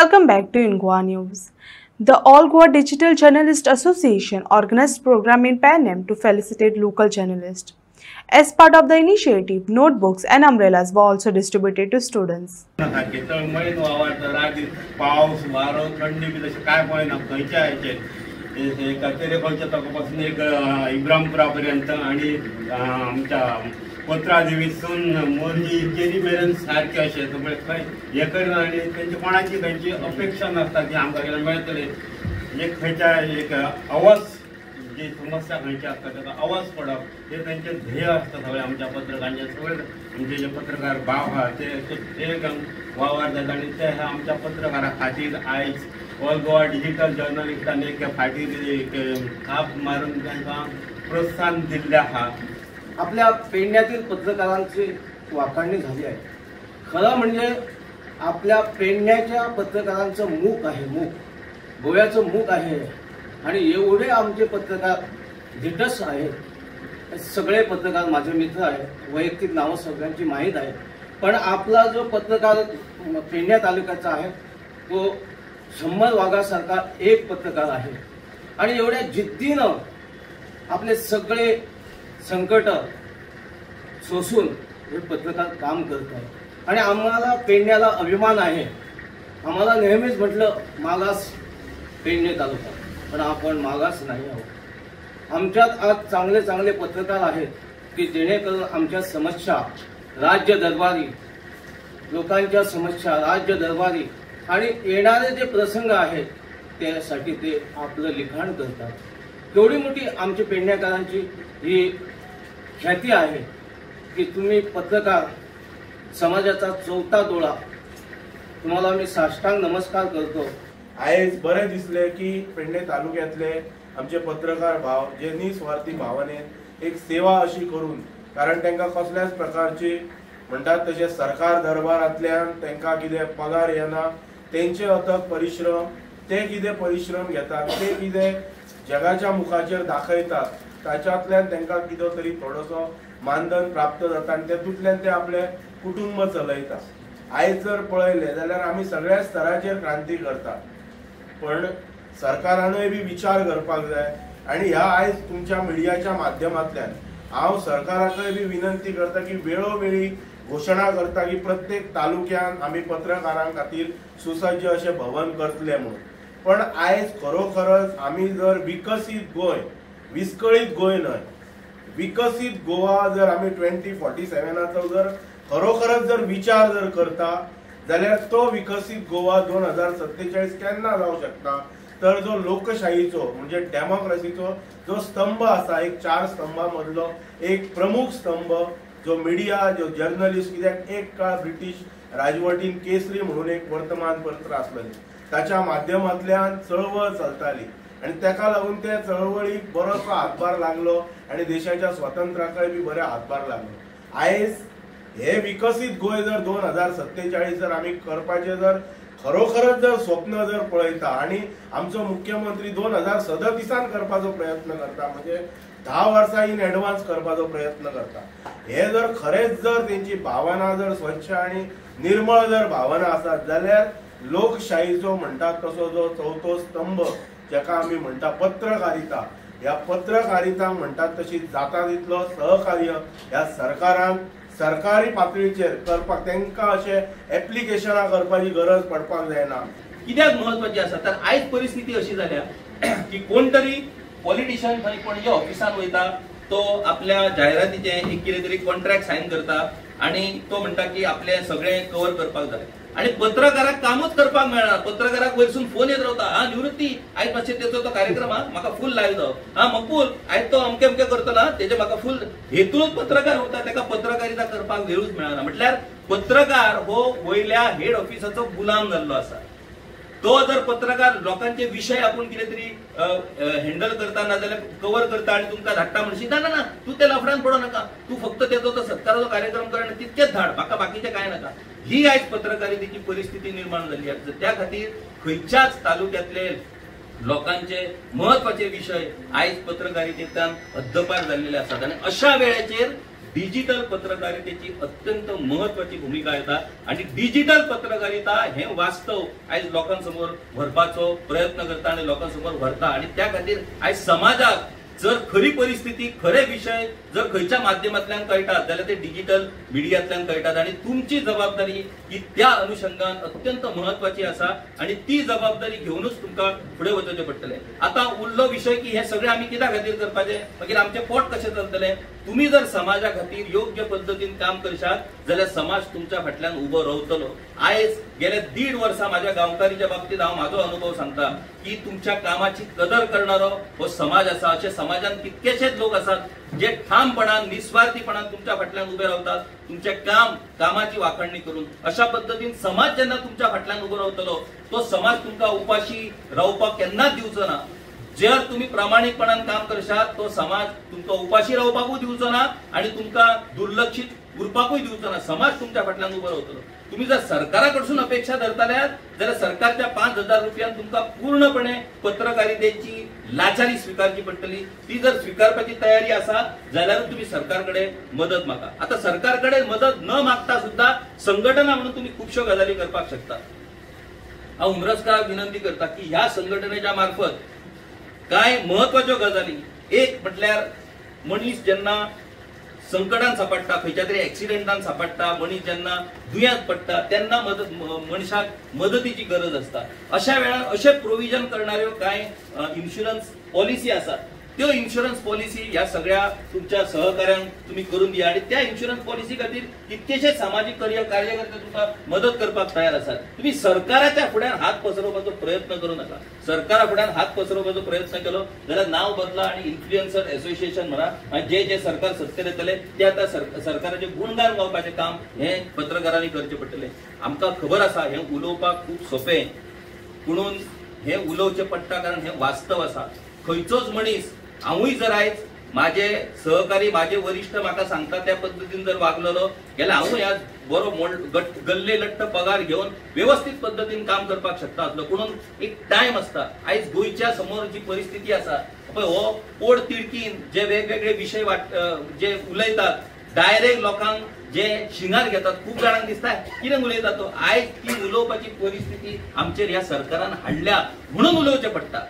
Welcome back to InGoa News. The All Goa Digital Journalist Association organized program in Panem to felicitate local journalists. As part of the initiative, notebooks and umbrellas were also distributed to students. पत्रादेवीसून Morjim carry मेरेन सारखे अशे सगळे खंय हे करून आनी तेंची कोणाची खंयची अपेक्षा नासता की आमकां केन्ना मेळटले एक खंयच्या एक आवाज जी समस्या खंयची आसता ताका आवाज पडप हे तेंचे ध्येय आसता सगळे आमच्या पत्रकारांचे सगळे आमचे जे पत्रकार भाव आहा ते वावर जाता आनी ते आमच्या पत्रकारा खातीर आयज ऑल गोवा डिजिटल जर्नलिस्टांनी एक फाटीर थाप मारून तांकां प्रोत्साहन दिल्लें आहा. आपल्या पेडण्यातील पत्रकारांची वाखाणणी झाली आहे. खरं म्हणजे आपल्या पेडण्याच्या पत्रकारांचं मूक आहे, मूक गोव्याचं मूक आहे आणि एवढे आमचे पत्रकार दिग्गज आहेत. सगळे पत्रकार माझे मित्र आहेत, वैयक्तिक नावं सगळ्यांची माहीत आहे. पण आपला जो पत्रकार पेडण्या तालुक्याचा आहे तो शंभर वाघासारखा एक पत्रकार आहे आणि एवढ्या जिद्दीनं आपले सगळे संकट सोसून हे पत्रकार काम करत आहे आणि आम्हाला पेडण्याला अभिमान आहे. आम्हाला नेहमीच म्हटलं मागास पेडणे तालुका, पण आपण मागास नाही आहोत. आमच्यात आज चांगले चांगले पत्रकार आहेत की जेणेकरून आमच्या समस्या राज्य दरबारी, लोकांच्या समस्या राज्य दरबारी आणि येणारे जे प्रसंग आहेत त्यासाठी ते आपलं लिखाण करतात. तेवढी मोठी आमची पेडण्याकरांची ही ख्याती आहे की तुम्ही पत्रकार समाजाचा चौथा डोळा. तुम्हाला मी साष्टांग नमस्कार करतो. आयज बरे दिसले की पेडणे तालुक्यातले आमचे पत्रकार भाव जे निस्वार्थी भावनेन एक सेवा अशी करून, कारण तांकां कसल्याच प्रकारची म्हणटात तशें सरकार दरबारांतल्यान तांकां कितें पगार येना, तेंचे अथक परिश्रम, ते कितें परिश्रम घेतात, ते कितें जगाच्या मुखाचेर दाखयतात, ताच्यातल्यान तांकां कितें तरी थोडोसो मानधन प्राप्त जाता आनी तेतूंतल्यान ते आपले कुटुंब चलयतात. आयज जर पळयलें जाल्यार आमी सगळ्या स्तराचेर क्रांती करतात, पण सरकारानूय बी विचार करपाक जाय. आनी ह्या आयज तुमच्या मिडियाच्या माध्यमांतल्यान हांव सरकाराकय बी विनंती करता की वेळोवेळी घोशणा करता की प्रत्येक तालुक्यान आमी पत्रकारां खातीर सुसज्ज अशें भवन करतले म्हणून. पण आयज खरोखरच आमी जर विकसीत गोंय, विस्कळीत गोंय न्हय, विकसीत गोवा जर आमी 2047 जर खरोखरच जर विचार जर करता जाल्यार तो विकसीत गोवा 2047 केन्ना जावंक शकता तर जो लोकशाहीचो म्हणजे डेमोक्रेसीचो जो स्तंभ आसा, एक 4 स्तंभां मदलो एक प्रमुख स्तंभ जो मिडिया, जो जर्नलिस्ट, कित्याक एक काळ ब्रिटीश राजवटीन केसरी म्हणून एक वर्तमानपत्र आसलेलें, ताच्या माध्यमांतल्यान चळवळ चलताली आणि ताका लागून त्या चळवळीक बरोसो हातभार लागलो आणि देशाच्या स्वातंत्र्याकय बी बरे हातभार लागलो. आयज हे विकसीत गोंय जर 2047 जर आमी करपाचे जर खरोखरच जर स्वप्न जर पळयता आणि आमचो मुख्यमंत्री 2037 करपाचो प्रयत्न करता, म्हणजे 10 वर्सां इन एडवान्स करपाचो प्रयत्न करता, हे जर खरेंच जर तेंची भावना जर स्वच्छ आणि निर्मळ जर भावना आसात जाल्यार लोकशाहीचो म्हणटात तसो जो चौथो स्तंभ जाका आमी म्हणटा पत्रकारिता, ह्या पत्रकारितांक म्हणटात तशी जाता तितलो सहकार्य ह्या सरकारान सरकारी पातळीचेर करपाक, तांकां अशें एप्लिकेशनां करपाची गरज पडपाक जायना. कित्याक महत्वाची आसा तर आयज परिस्थिती अशी जाल्या की कोण तरी पॉलिटिशियन खंय पणजे ऑफिसान वयता, तो आपल्या जाहिरातीचे एक कितें तरी कॉन्ट्रॅक्ट सायन करता आणि तो म्हणटा की आपले सगळे कव्हर करपाक जाय आणि पत्रकाराक कामच करपाक मेळना. पत्रकाराक वयरसून फोन येत रावता, हा निवृत्ती आयज मातशें तेचो तो कार्यक्रम हा म्हाका फूल लायव्ह जाव, हा मकूल आयज तो अमके अमके करतलो, तेजे म्हाका फूल. हेतूनच पत्रकार उरता, ताका पत्रकारिता करपाक वेळूच मेळना. म्हटल्यार पत्रकार हो वयल्या हेड ऑफिसाचो गुलाम जाल्लो आसा. तो जर पत्रकार लोकांचे विषय आपण कितें तरी हँडल करता ना जाल्यार कव्हर करता आणि तुमकां धाडटा म्हणशी ना ना ना तू त्या लफड्यान पडो नाका, तू फक्त तेचो तो सत्काराचो कार्यक्रम कर आनी तितकेच धाड, म्हाका बाकीचें कांय नाका. ही आयज पत्रकारितेची परिस्थिती निर्माण झाली आहे. त्या खातीर खंयच्याच तालुक्यातले लोकांचे महत्वाचे विषय आयज पत्रकारितेंतल्यान हद्दपार जाल्लेले आसात आणि अशा वेळेचेर डिजिटल पत्रकारितेची अत्यंत महत्वाची भूमिका येता आणि डिजिटल पत्रकारिता हे वास्तव आयज लोकांसमोर व्हरपाचो प्रयत्न करता आणि लोकांसमोर व्हरता आणि त्या खातीर आयज समाजाक जर खरी परिस्थिती खरे विषय जर खंयच्या माध्यमांतल्यान कळटात जाल्यार ते डिजिटल मिडियांतल्यान कळटात आणि तुमची जबाबदारी ही त्या अनुषंगान अत्यंत महत्वाची आसा आणि ती जबाबदारी घेऊनच तुमकां फुडें वचचें पडटलें. आता उरलो विषय की हे सगळे आमी कित्या खातीर करपाचे, मागीर आमचें पोट कशें चलतलें. तुम्ही जर समाजा खातीर योग्य पद्धतीन काम करशात जाल्यार समाज तुमच्या फाटल्यान उबो रावतलो. आयज गेल्या 1.5 वर्सां माझ्या गांवकारीच्या बाबतीत हांव म्हाजो अनुभव सांगता की तुमच्या कामाची कदर करणारो हो समाज आसा. अशे समाजान कितकेशेच लोक आसात जे ठामपणान निस्वार्थीपणान तुमच्या फाटल्यान उबे रावतात तुमचे कामाची वाखाणणी करून. अशा पद्धतीन समाज जेन्ना तुमच्या फाटल्यान उबो रावतलो तो समाज तुमकां उपाशी रावपाक केन्नाच दिवचो ना. जर तुम्ही प्रामाणिकपणान काम करशात तो समाज तुमकां उपाशी रावपाकूय दिवचो ना आणि तुमकां दुर्लक्षित उरपाकूय दिवचो ना. समाज तुमच्या फाटल्यान उबो रावतलो. तुम्ही जर सरकारा कडसून अपेक्षा धरताल्यात जाल्यार सरकारच्या 5,000 रुपयान तुमकां पूर्णपणे पत्रकारितेची लाचारी स्वीकारची पडटली. ती जर स्वीकारपाची तयारी आसा जाल्यार तुम्ही सरकारकडे मदत मागा. आता सरकारकडे मदत न मागता सुद्धा संघटना म्हणून तुम्ही खूपश्यो गजाली करपाक शकता. हांव उमरसकाराक विनंती करता की ह्या संघटनेच्या मार्फत काय महत्वाच्यो गजाली. एक म्हटल्यार मनीस जेन्ना संकटान सापडटा खंयच्या तरी एक्सिडेंटान सापडटा मनीस जेन्ना दुयेंत पडटा तेन्ना मनशाक मदतीची गरज असता. अशा वेळार अशे प्रोविजन करणाऱ्यो काय इन्शुरन्स पॉलिसी आसात त्यो इन्शुरन्स पॉलिसी ह्या सगळ्या तुमच्या सहकार्यांक तुम्ही करून दिया आणि त्या इन्शुरन्स पॉलिसी खातीर कितकेशे सामाजिक कार्यकर्ते तुमकां मदत करपाक तयार आसात. तुम्ही सरकाराच्या फुड्यान हात पसरवपाचो प्रयत्न करूं नाका. सरकारा फुड्यान हात पसरवपाचो प्रयत्न केलो जाल्यार नांव बदला आणि इन्फ्लुएन्सर असोसिएशन म्हणा आणि जे सरकार सत्तेर येतले ते आता सरकाराचे गुणगान गावपाचें काम हे पत्रकारांनी करचें पडटलें. आमकां खबर आसा हे उलोवपाक खूब सोंपें पुणून हे उलोवचें पडटा कारण हे वास्तव आसा. खंयचोच मनीस हांवूय जर आयज माझे सहकारी माझे वरिष्ठ म्हाका सांगता त्या पद्धतीन जर वागलेलो जाल्यार हांवूय आज बरो गल्ले लट्ट पगार घेवन व्यवस्थित पद्धतीन काम करपाक शकता आसलो. पुणून एक टायम आसता. आयज गोंयच्या समोर जी परिस्थिती आसा पळय हो पोड तिडकीन जे वेगवेगळे विषय जे उलयतात डायरेक्ट लोकांक जे शिंगार घेतात खूप जाणांक दिसता कितें उलयता तो. आयज ती उलोवपाची परिस्थिती आमचेर ह्या सरकारान हाडल्या म्हणून उलोवचें पडटा.